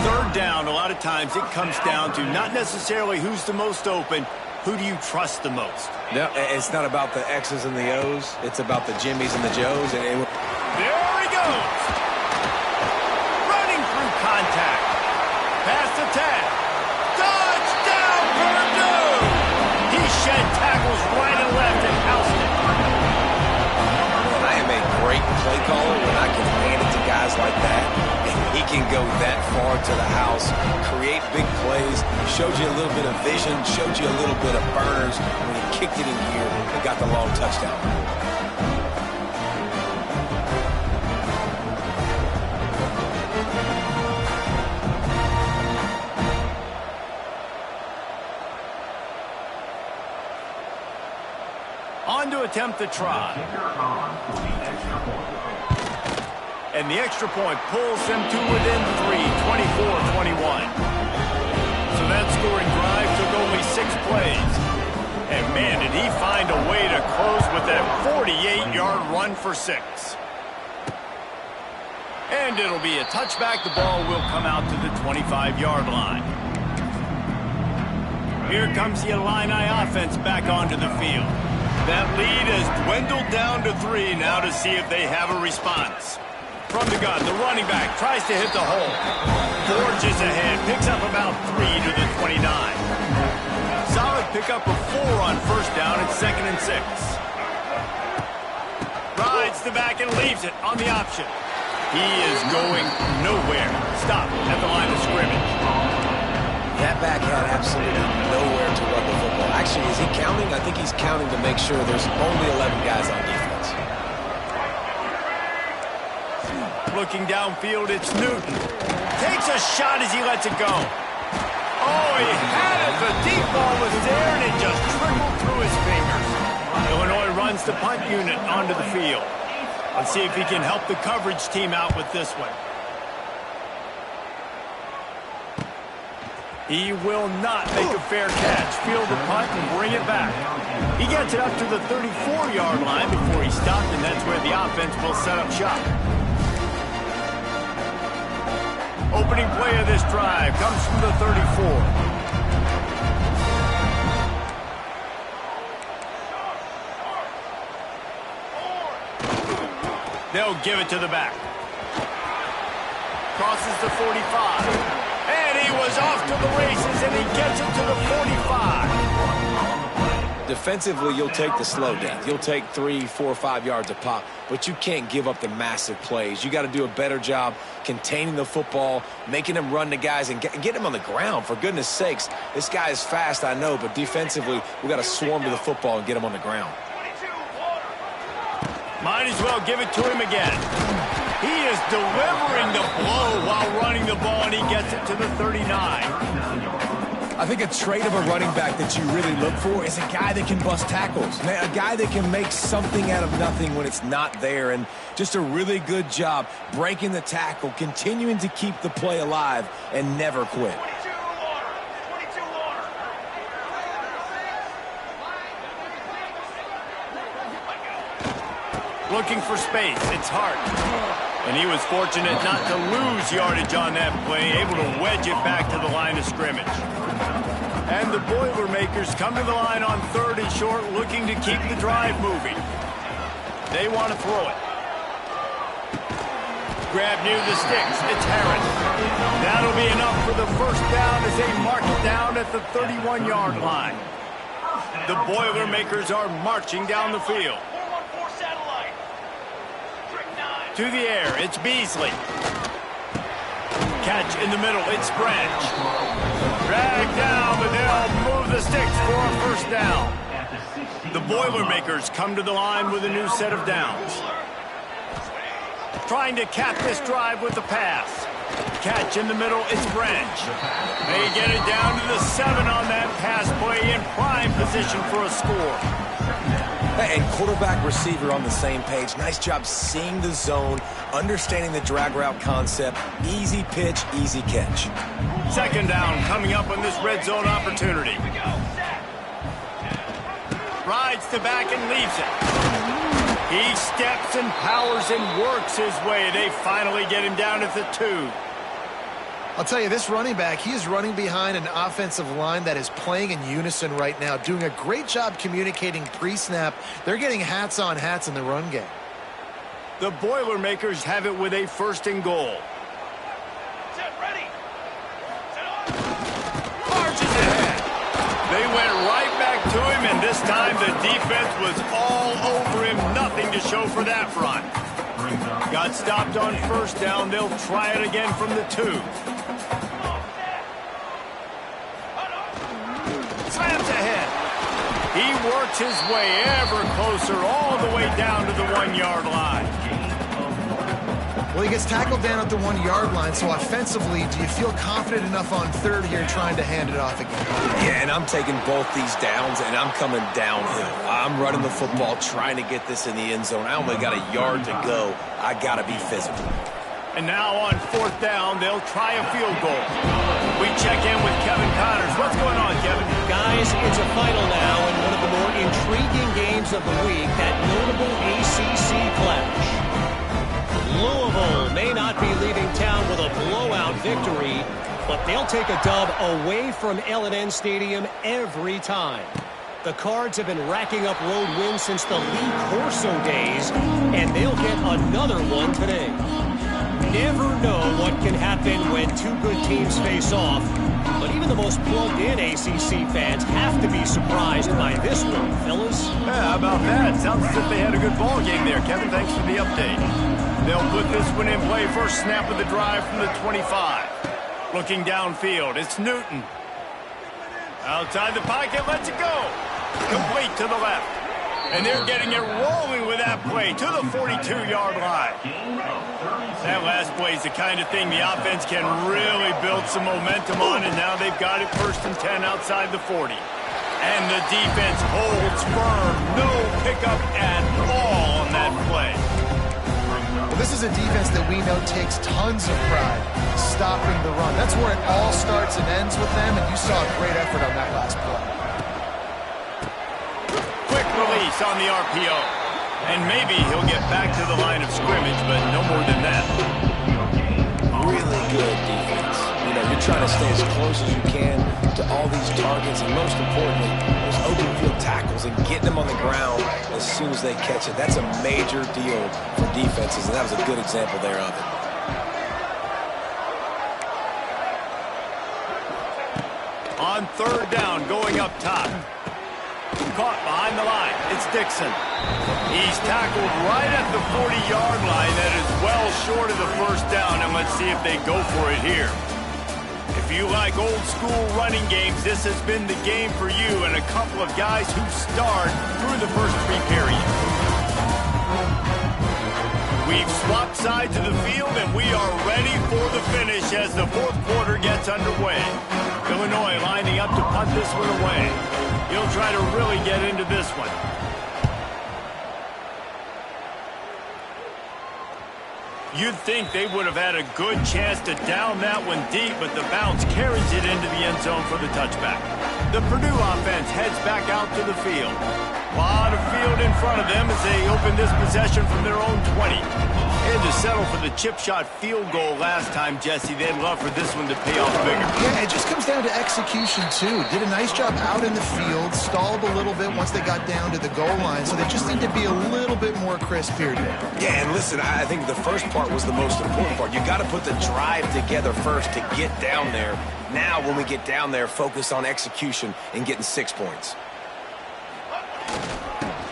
Third down, a lot of times it comes down to not necessarily who's the most open, who do you trust the most? No, it's not about the X's and the O's. It's about the Jimmies and the Joes. There he goes. Running through contact. Past the tag. Touchdown, Purdue! He shed tackles right and left and housed it. I am a great play caller when I can hand it to guys like that. He can go that far to the house, create big plays, showed you a little bit of vision, showed you a little bit of burners. When he kicked it in here, he got the long touchdown. On to attempt the try. And the extra point pulls them to within 3, 24-21. So that scoring drive took only 6 plays. And man, did he find a way to close with that 48-yard run for 6. And it'll be a touchback. The ball will come out to the 25-yard line. Here comes the Illini offense back onto the field. That lead has dwindled down to 3 now to see if they have a response. From the gun, the running back tries to hit the hole. Forges ahead, picks up about 3 to the 29. Solid pickup of 4 on first down at 2nd and 6. Rides the back and leaves it on the option. He is going nowhere. Stop at the line of scrimmage. That back had absolutely nowhere to run the football. Actually, is he counting? I think he's counting to make sure there's only 11 guys on defense. Looking downfield, it's Newton. Takes a shot as he lets it go. Oh, he had it. The deep ball was there, and it just trickled through his fingers. Illinois runs the punt unit onto the field. Let's see if he can help the coverage team out with this one. He will not make a fair catch. Field the punt and bring it back. He gets it up to the 34-yard line before he stopped, and that's where the offense will set up shop. Opening play of this drive comes from the 34. They'll give it to the back. Crosses the 45. And he was off to the races, and he gets it to the 45. Defensively, you'll take the slow death. You'll take 3, 4, 5 yards a pop, but you can't give up the massive plays. You got to do a better job containing the football, making them run the guys, and get him on the ground. For goodness sakes, this guy is fast, I know, but defensively, we got to swarm to the football and get him on the ground. Might as well give it to him again. He is delivering the blow while running the ball, and he gets it to the 39. I think a trait of a running back that you really look for is a guy that can bust tackles, a guy that can make something out of nothing when it's not there, and just a really good job breaking the tackle, continuing to keep the play alive, and never quit. Looking for space. It's Hart. And he was fortunate not to lose yardage on that play, able to wedge it back to the line of scrimmage. And the Boilermakers come to the line on 3rd and short, looking to keep the drive moving. They want to throw it. Grab near the sticks. It's Harris. That'll be enough for the first down as they mark it down at the 31-yard line. The Boilermakers are marching down the field. To the air, it's Beasley. Catch in the middle. It's Branch. Drag down, but they'll move the sticks for a first down. The Boilermakers come to the line with a new set of downs. Trying to cap this drive with the pass. Catch in the middle, it's Branch. They get it down to the 7 on that pass play in prime position for a score. And quarterback receiver on the same page. Nice job seeing the zone, understanding the drag route concept. Easy pitch, easy catch. Second down coming up on this red zone opportunity. Rides to back and leaves it. He steps and powers and works his way. They finally get him down at the 2. I'll tell you, this running back, he is running behind an offensive line that is playing in unison right now, doing a great job communicating pre-snap. They're getting hats on hats in the run game. The Boilermakers have it with a 1st and goal. Marches ahead. They went right back to him, and this time the defense was all over him. Nothing to show for that run. Got stopped on 1st down. They'll try it again from the 2. Slams ahead. He works his way ever closer all the way down to the 1-yard line. Well, he gets tackled down at the 1-yard line, so offensively, do you feel confident enough on 3rd here trying to hand it off again? Yeah, and I'm taking both these downs, and I'm coming downhill. I'm running the football, trying to get this in the end zone. I only got a yard to go. I got to be physical. And now on 4th down, they'll try a field goal. We check in with Kevin Connors. What's going on, Kevin? Guys, it's a final now in one of the more intriguing games of the week, that notable ACC clash. Louisville may not be leaving town with a blowout victory, but they'll take a dub away from L&N Stadium every time. The Cards have been racking up road wins since the Lee Corso days, and they'll get another one today. Never know what can happen when 2 good teams face off, but even the most plugged-in ACC fans have to be surprised by this one, fellas. Yeah, how about that? Sounds as if they had a good ball game there. Kevin, thanks for the update. They'll put this one in play. First snap of the drive from the 25. Looking downfield, it's Newton. Outside the pocket, lets it go. Complete to the left. And they're getting it rolling with that play to the 42-yard line. That last play is the kind of thing the offense can really build some momentum on, and now they've got it 1st and 10 outside the 40. And the defense holds firm. No pickup at all on that play. Well, this is a defense that we know takes tons of pride stopping the run. That's where it all starts and ends with them, and you saw a great effort on that last play. Quick release on the RPO. And maybe he'll get back to the line of scrimmage, but no more than that. Really good defense. You know, you're trying to stay as close as you can to all these targets, and most importantly, those open field tackles and getting them on the ground as soon as they catch it. That's a major deal for defenses, and that was a good example there of it. On 3rd down, going up top. Caught behind the line. It's Dixon. He's tackled right at the 40-yard line. That is well short of the 1st down, and let's see if they go for it here. If you like old-school running games, this has been the game for you and a couple of guys who starred through the first 3 periods. We've swapped sides of the field, and we are ready for the finish as the 4th quarter gets underway. Illinois lining up to punt this one away. He'll try to really get into this one. You'd think they would have had a good chance to down that one deep, but the bounce carries it into the end zone for the touchback. The Purdue offense heads back out to the field. A lot of field in front of them as they open this possession from their own 20. Had to settle for the chip shot field goal last time, Jesse. They'd love for this one to pay off bigger. Yeah, it just comes down to execution, too. Did a nice job out in the field, stalled a little bit once they got down to the goal line, so they just need to be a little bit more crisp here today. Yeah, and listen, I think the first part was the most important part. You got to put the drive together first to get down there. Now, when we get down there, focus on execution and getting 6 points.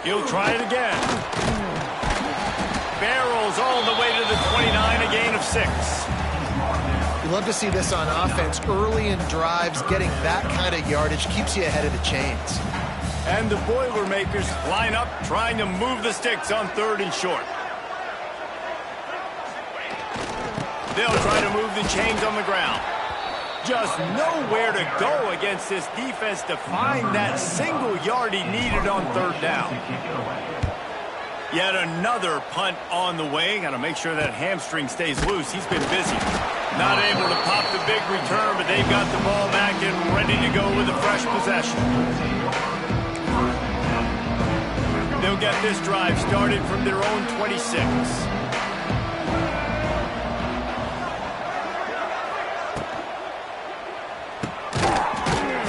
He'll try it again. Barrels all the way to the 29, a gain of 6. love to see this on offense. Early in drives, getting that kind of yardage keeps you ahead of the chains. And the Boilermakers line up, trying to move the sticks on 3rd and short. They'll try to move the chains on the ground. Just nowhere to go against this defense to find that single yard he needed on 3rd down. Yet another punt on the way. Got to make sure that hamstring stays loose. He's been busy. Not able to pop the big return, but they've got the ball back and ready to go with a fresh possession. They'll get this drive started from their own 26.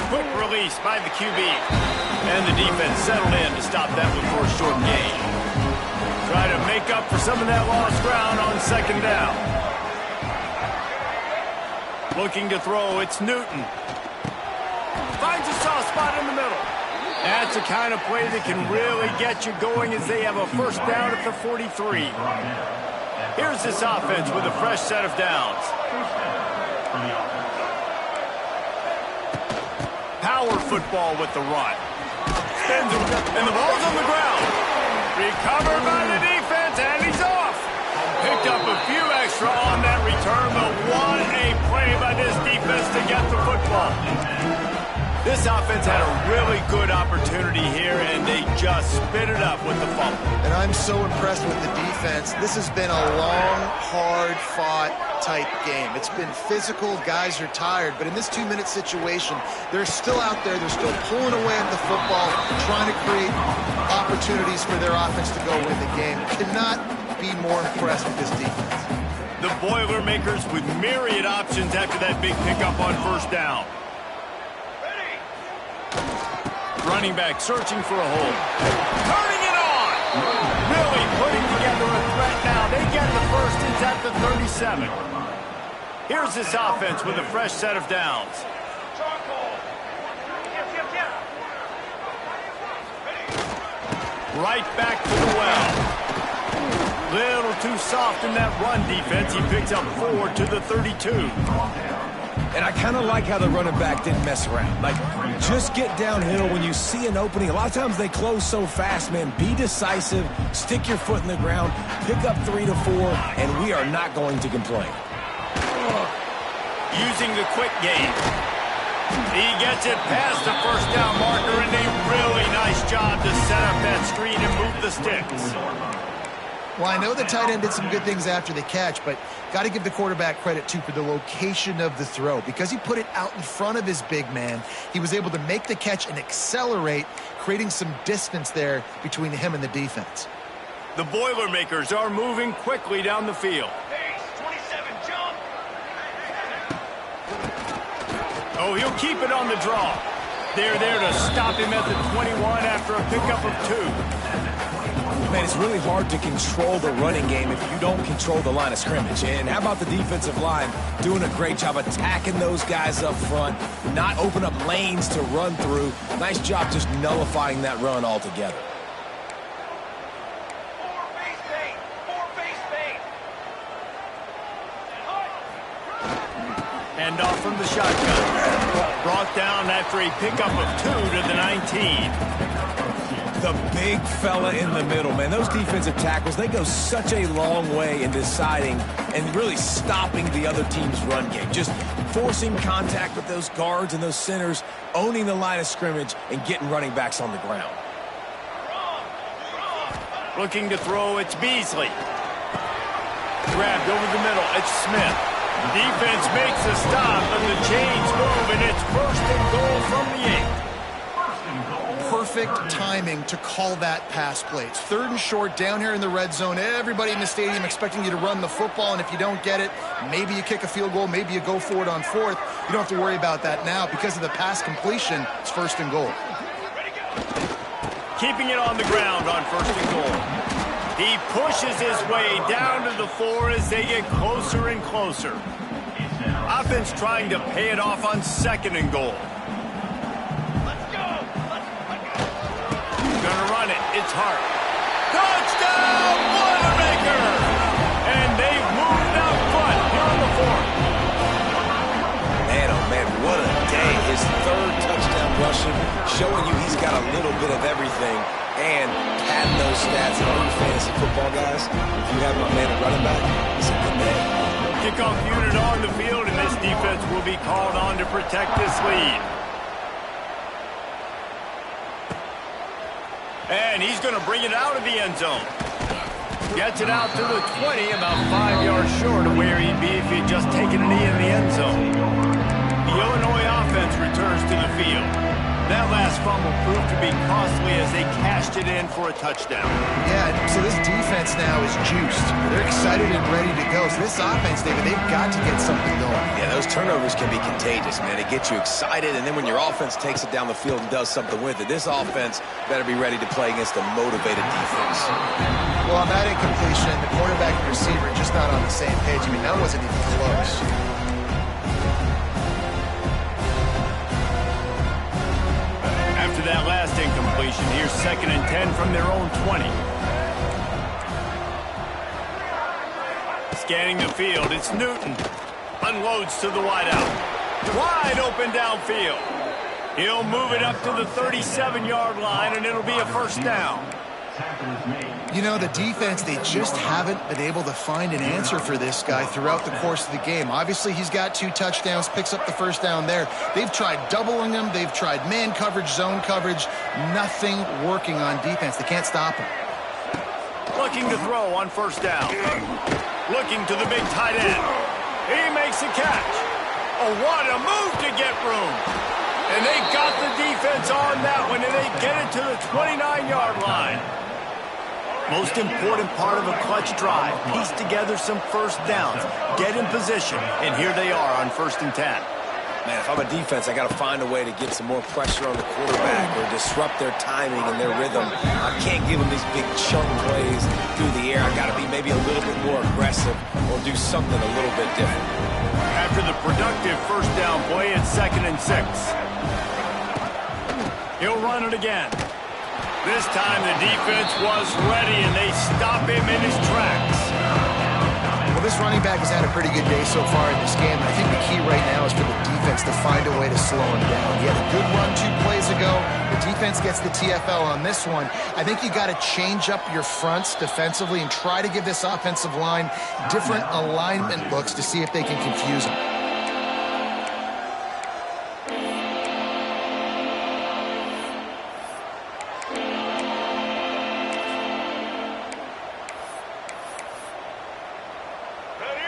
Quick release by the QB. And the defense settled in to stop that one for a short gain. Try to make up for some of that lost ground on 2nd down. Looking to throw, it's Newton. Finds a soft spot in the middle. That's the kind of play that can really get you going as they have a 1st down at the 43. Here's this offense with a fresh set of downs. Power football with the run. Spins him, and the ball's on the ground. Recovered by the defense, and he's off. Picked up a few extra on that return, but what a play by this defense to get the football. This offense had a really good opportunity here, and they just spit it up with the fumble. And I'm so impressed with the defense. This has been a long, hard-fought type game. It's been physical. Guys are tired. But in this 2-minute situation, they're still out there. They're still pulling away at the football, trying to create opportunities for their offense to go win the game. Cannot be more impressed with this defense. The Boilermakers with myriad options after that big pickup on 1st down. Running back searching for a hole. Turning it on! Really putting together a threat now. They get the 1st. It's at the 37. Here's this offense with a fresh set of downs. Right back to the well. Little too soft in that run defense. He picks up 4 to the 32. And I kind of like how the running back didn't mess around. Like, just get downhill when you see an opening. A lot of times they close so fast, man. Be decisive, stick your foot in the ground, pick up 3 to 4, and we are not going to complain. Using the quick game. He gets it past the 1st down marker, and a really nice job to set up that screen and move the sticks. Well, I know the tight end did some good things after the catch, but got to give the quarterback credit, too, for the location of the throw. Because he put it out in front of his big man, he was able to make the catch and accelerate, creating some distance there between him and the defense. The Boilermakers are moving quickly down the field. Oh, he'll keep it on the draw. They're there to stop him at the 21 after a pickup of 2. Man, it's really hard to control the running game if you don't control the line of scrimmage. And how about the defensive line doing a great job attacking those guys up front, not open up lanes to run through. Nice job just nullifying that run altogether. And off from the shotgun. Brought down after a pickup of 2 to the 19. The big fella in the middle, man. Those defensive tackles, they go such a long way in deciding and really stopping the other team's run game. Just forcing contact with those guards and those centers, owning the line of scrimmage, and getting running backs on the ground. Looking to throw, it's Beasley. Grabbed over the middle, it's Smith. Defense makes a stop, but the chains move, and it's 1st and goal from the 8. Perfect timing to call that pass play. It's 3rd and short down here in the red zone. Everybody in the stadium expecting you to run the football, and if you don't get it, maybe you kick a field goal, maybe you go for it on 4th. You don't have to worry about that now. Because of the pass completion, it's 1st and goal. Keeping it on the ground on 1st and goal. He pushes his way down to the 4 as they get closer and closer. Offense trying to pay it off on 2nd and goal. Gonna run it. It's Hart. Touchdown, Boilermaker! And they've moved out front here on the 4th. showing you he's got a little bit of everything and padding those stats. And all you fantasy football guys, if you have my man at running back, he's a good man. Kickoff unit on the field, and this defense will be called on to protect this lead. And he's going to bring it out of the end zone. Gets it out to the 20, about 5 yards short of where he'd be if he'd just taken a knee in the end zone. The Illinois offense returns to the field. That last fumble proved to be costly as they cashed it in for a touchdown. Yeah, so this defense now is juiced. They're excited and ready to go. So this offense, David, they've got to get something going. Yeah, those turnovers can be contagious, man. It gets you excited, and then when your offense takes it down the field and does something with it, this offense better be ready to play against a motivated defense. Well, on that incompletion, the quarterback and receiver just not on the same page. I mean, that wasn't even close. After that last incompletion, here's 2nd and 10 from their own 20. Scanning the field, it's Newton. Unloads to the wideout. Wide open downfield. He'll move it up to the 37-yard line, and it'll be a first down. You know, the defense, they just haven't been able to find an answer for this guy throughout the course of the game. Obviously, he's got 2 touchdowns, picks up the first down there. They've tried doubling him. They've tried man coverage, zone coverage. Nothing working on defense. They can't stop him. Looking to throw on first down. Looking to the big tight end. He makes a catch. Oh, what a move to get room. And they got the defense on that one, and they get it to the 29-yard line. Most important part of a clutch drive, piece together some first downs, get in position, and here they are on 1st and 10. Man, if I'm a defense, I got to find a way to get some more pressure on the quarterback or disrupt their timing and their rhythm. I can't give them these big chunk plays through the air. I got to be maybe a little bit more aggressive or do something a little bit different. After the productive first down play, it's 2nd and 6. He'll run it again. This time the defense was ready, and they stop him in his tracks. Well, this running back has had a pretty good day so far in this game. I think the key right now is for the defense to find a way to slow him down. He had a good run 2 plays ago. The defense gets the TFL on this one. I think you got to change up your fronts defensively and try to give this offensive line different alignment looks to see if they can confuse him.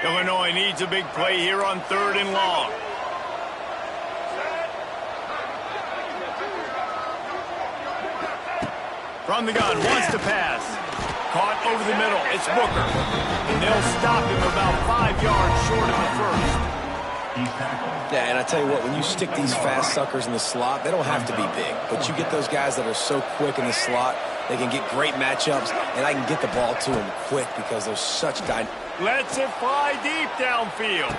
Illinois needs a big play here on 3rd and long. From the gun, wants to pass. Caught over the middle, it's Booker. And they'll stop him about 5 yards short of the first. Yeah, and I tell you what, when you stick these fast suckers in the slot, they don't have to be big. But you get those guys that are so quick in the slot, they can get great matchups, and I can get the ball to them quick because they're such dynamic. Lets it fly deep downfield.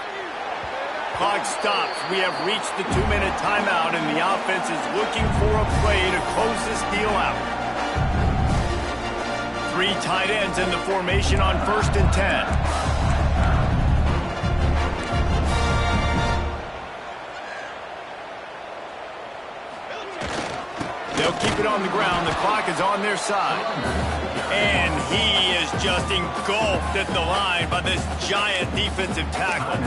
Clock stops. We have reached the 2-minute timeout, and the offense is looking for a play to close this deal out. 3 tight ends in the formation on 1st and 10. They'll keep it on the ground. The clock is on their side. And he is just engulfed at the line by this giant defensive tackle.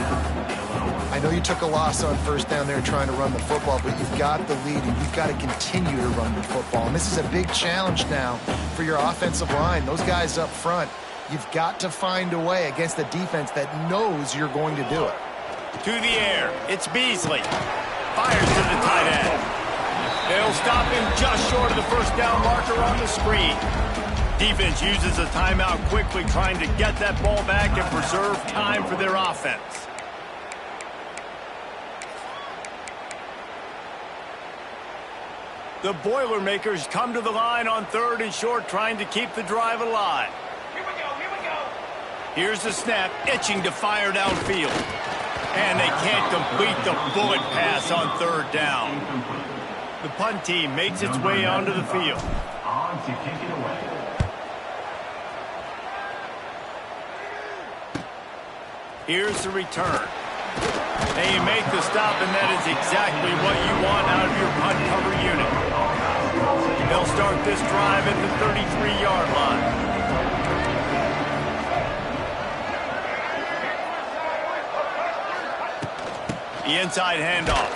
I know you took a loss on first down there trying to run the football, but you've got the lead, and you've got to continue to run the football. And this is a big challenge now for your offensive line. Those guys up front, you've got to find a way against a defense that knows you're going to do it. To the air, it's Beasley. Fires to the tight end. They'll stop him just short of the first down marker on the screen. Defense uses a timeout quickly, trying to get that ball back and preserve time for their offense. The Boilermakers come to the line on 3rd and short, trying to keep the drive alive. Here we go. Here's the snap, itching to fire downfield. And they can't complete the bullet pass on 3rd down. The punt team makes its way onto the field. On to kick it away. Here's the return. And you make the stop, and that is exactly what you want out of your punt cover unit. They'll start this drive at the 33-yard line. The inside handoff.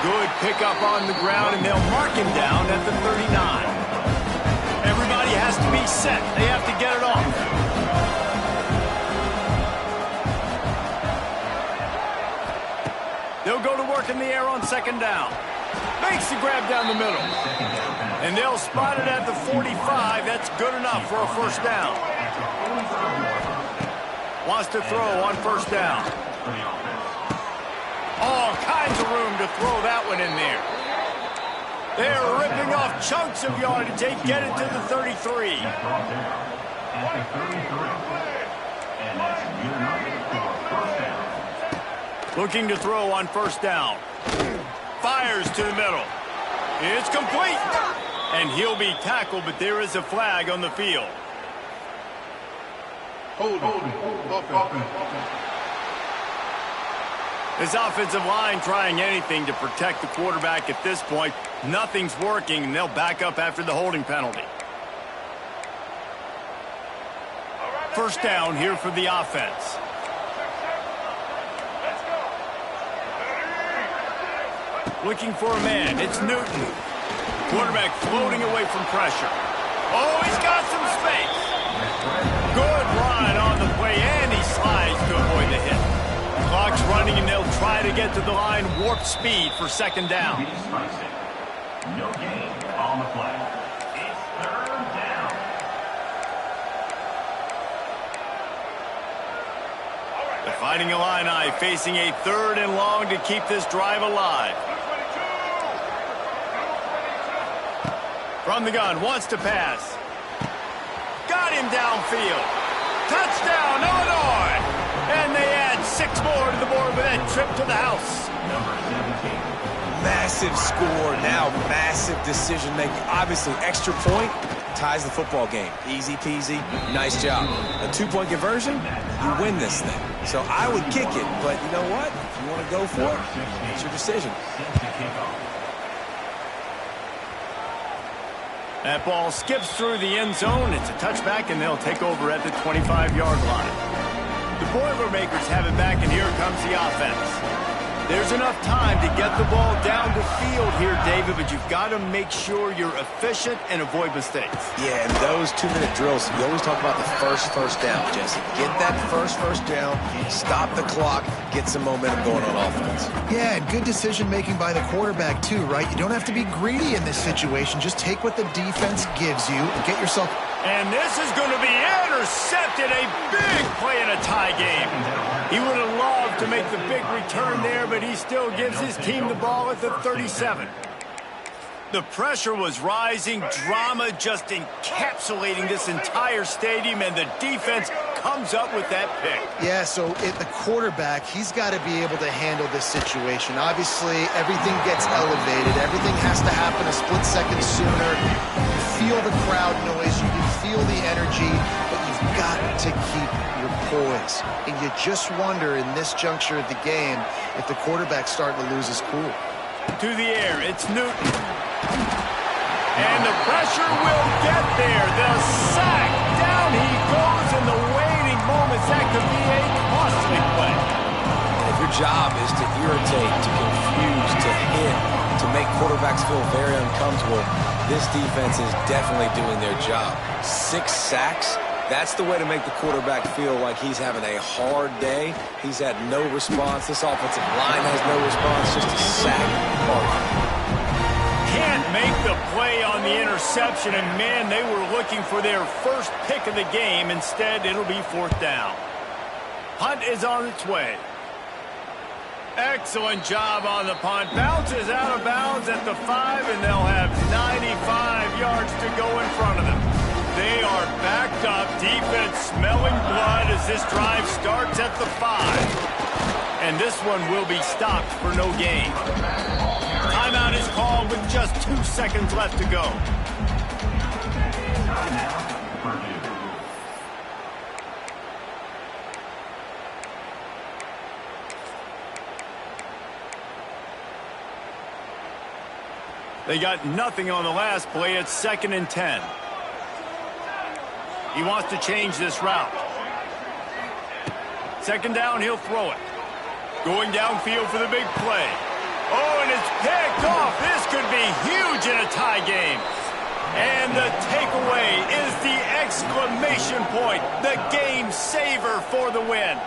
Good pickup on the ground, and they'll mark him down at the 39. Everybody has to be set. They have to get it off. They'll go to work in the air on second down. Makes the grab down the middle. And they'll spot it at the 45. That's good enough for a first down. Wants to throw on first down. All kinds of room to throw that one in there. They're ripping off chunks of yardage. They get it to the 33. Looking to throw on first down. Fires to the middle. It's complete. And he'll be tackled, but there is a flag on the field. Hold. This offensive line trying anything to protect the quarterback at this point. Nothing's working, and they'll back up after the holding penalty. First down here for the offense. Looking for a man. It's Newton. Quarterback floating away from pressure. Oh, he's got some space. Good line on the play, and he slides to avoid the hit. Clock's running, and they'll try to get to the line warp speed for second down. No gain on the play. It's third down. The Fighting Illini facing a third and long to keep this drive alive. From the gun, wants to pass. Got him downfield. Touchdown, Illinois! And they add 6 more to the board with that trip to the house. Number 17. Massive score, now massive decision making. Obviously, extra point ties the football game. Easy peasy, nice job. A 2-point conversion, you win this thing. So I would kick it, but you know what? If you want to go for it, it's your decision. That ball skips through the end zone. It's a touchback, and they'll take over at the 25-yard line. The Boilermakers have it back, and here comes the offense. There's enough time to get the ball down the field here, David, but you've got to make sure you're efficient and avoid mistakes. Yeah, and those 2-minute drills, you always talk about the first down, Jesse. Get that first down, stop the clock, get some momentum going on offense. Yeah, and good decision-making by the quarterback, too, right? You don't have to be greedy in this situation. Just take what the defense gives you and get yourself... And this is going to be intercepted. A big play in a tie game. He would have loved to make the big return there, but he still gives his team the ball at the 37. The pressure was rising. Drama just encapsulating this entire stadium, and the defense comes up with that pick. Yeah, so the quarterback, he's got to be able to handle this situation. Obviously, everything gets elevated. Everything has to happen a split second sooner. You feel the crowd noise. You can feel the energy, but you've got to keep your poise. And you just wonder in this juncture of the game if the quarterback's starting to lose his cool. To the air, it's Newton. And the pressure will get there. The sack. Down he goes in the waiting moments. That could be a costly play. If your job is to irritate, to confuse, to hit, to make quarterbacks feel very uncomfortable, this defense is definitely doing their job. 6 sacks. That's the way to make the quarterback feel like he's having a hard day. He's had no response. This offensive line has no response. Just a sack party. Can't make the play on the interception, and man, they were looking for their first pick of the game. Instead, it'll be 4th down. Punt is on its way. Excellent job on the punt. Bounces out of bounds at the 5, and they'll have 95 yards to go in front of them. They are backed up. Defense smelling blood as this drive starts at the 5. And this one will be stopped for no gain. Timeout is called with just 2 seconds left to go. They got nothing on the last play. It's 2nd and 10. He wants to change this route. 2nd down, he'll throw it. Going downfield for the big play. Oh, and it's picked off. This could be huge in a tie game. And the takeaway is the exclamation point, the game saver for the win.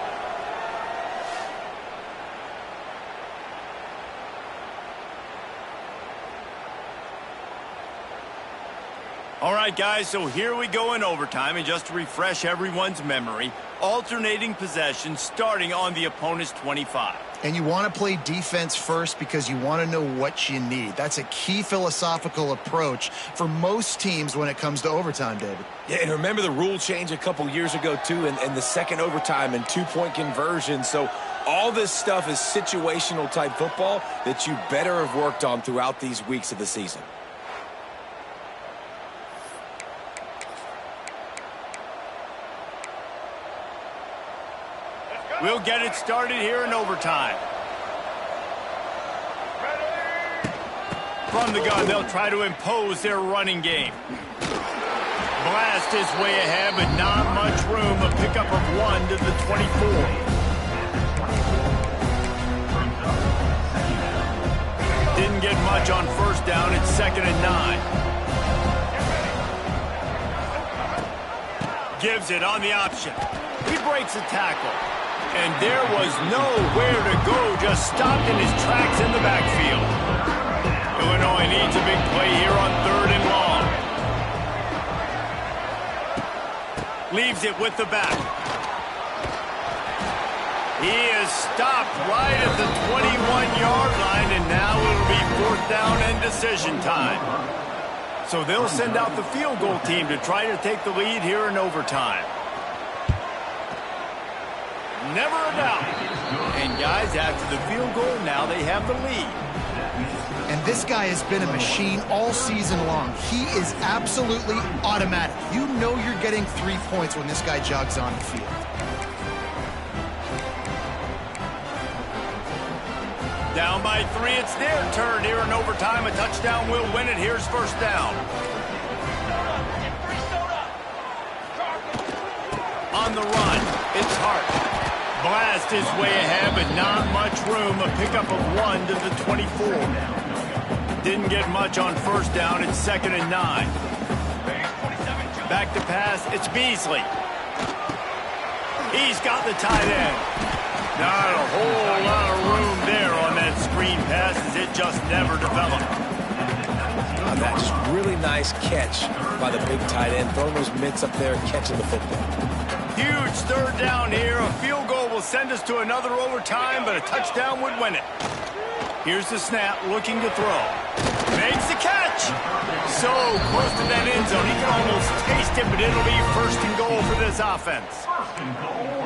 All right, guys, so here we go in overtime. And just to refresh everyone's memory, alternating possession starting on the opponent's 25. And you want to play defense first because you want to know what you need. That's a key philosophical approach for most teams when it comes to overtime, David. Yeah, and remember the rule change a couple years ago, too, and the second overtime and two-point conversion. So all this stuff is situational type football that you better have worked on throughout these weeks of the season. We'll get it started here in overtime. From the gun, they'll try to impose their running game. Blast his way ahead, but not much room. A pickup of 1 to the 24. Didn't get much on 1st down. It's 2nd and 9. Gives it on the option. He breaks a tackle. And there was nowhere to go, just stopped in his tracks in the backfield. Illinois needs a big play here on 3rd and long. Leaves it with the back. He is stopped right at the 21-yard line, and now it'll be 4th down and decision time. So they'll send out the field goal team to try to take the lead here in overtime. Never a doubt. And guys, after the field goal, now they have the lead. And this guy has been a machine all season long. He is absolutely automatic. You know you're getting 3 points when this guy jogs on the field. Down by 3, it's their turn here in overtime. A touchdown will win it. Here's 1st down. On the run, it's Hart. Blast his way ahead, but not much room. A pickup of 1 to the 24. Didn't get much on 1st down. It's 2nd and 9. Back to pass. It's Beasley. He's got the tight end. Not a whole lot of room there on that screen pass as it just never developed. That's really nice catch by the big tight end. Throwing those mitts up there, catching the football. Huge 3rd down here. A field goal will send us to another overtime, but a touchdown would win it. Here's the snap, looking to throw. Makes the catch. So close to that end zone. He can almost taste it, but it'll be 1st and goal for this offense.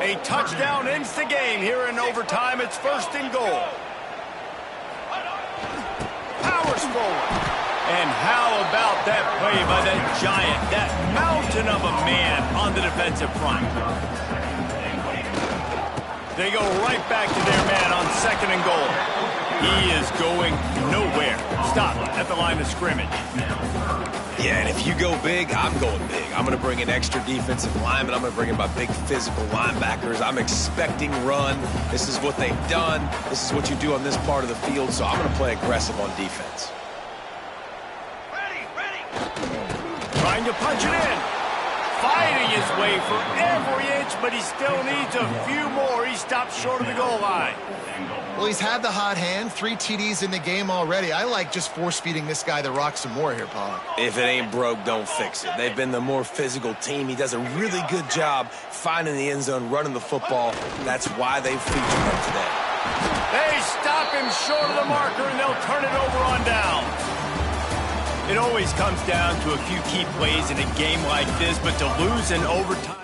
A touchdown ends the game here in overtime. It's 1st and goal. Powers forward. And how about that play by that giant, that mountain of a man on the defensive front? They go right back to their man on 2nd and goal. He is going nowhere. Stop at the line of scrimmage. Yeah, and if you go big, I'm going big. I'm going to bring in extra defensive linemen. I'm going to bring in my big physical linebackers. I'm expecting run. This is what they've done. This is what you do on this part of the field, so I'm going to play aggressive on defense. Trying to punch it in. Fighting his way for every inch, but he still needs a few more. He stopped short of the goal line. Well, he's had the hot hand. 3 TDs in the game already. I like just force-feeding this guy the rock some more here, Paul. If it ain't broke, don't fix it. They've been the more physical team. He does a really good job finding the end zone, running the football. That's why they've featured him today. They stop him short of the marker, and they'll turn it over on down. It always comes down to a few key plays in a game like this, but to lose in overtime...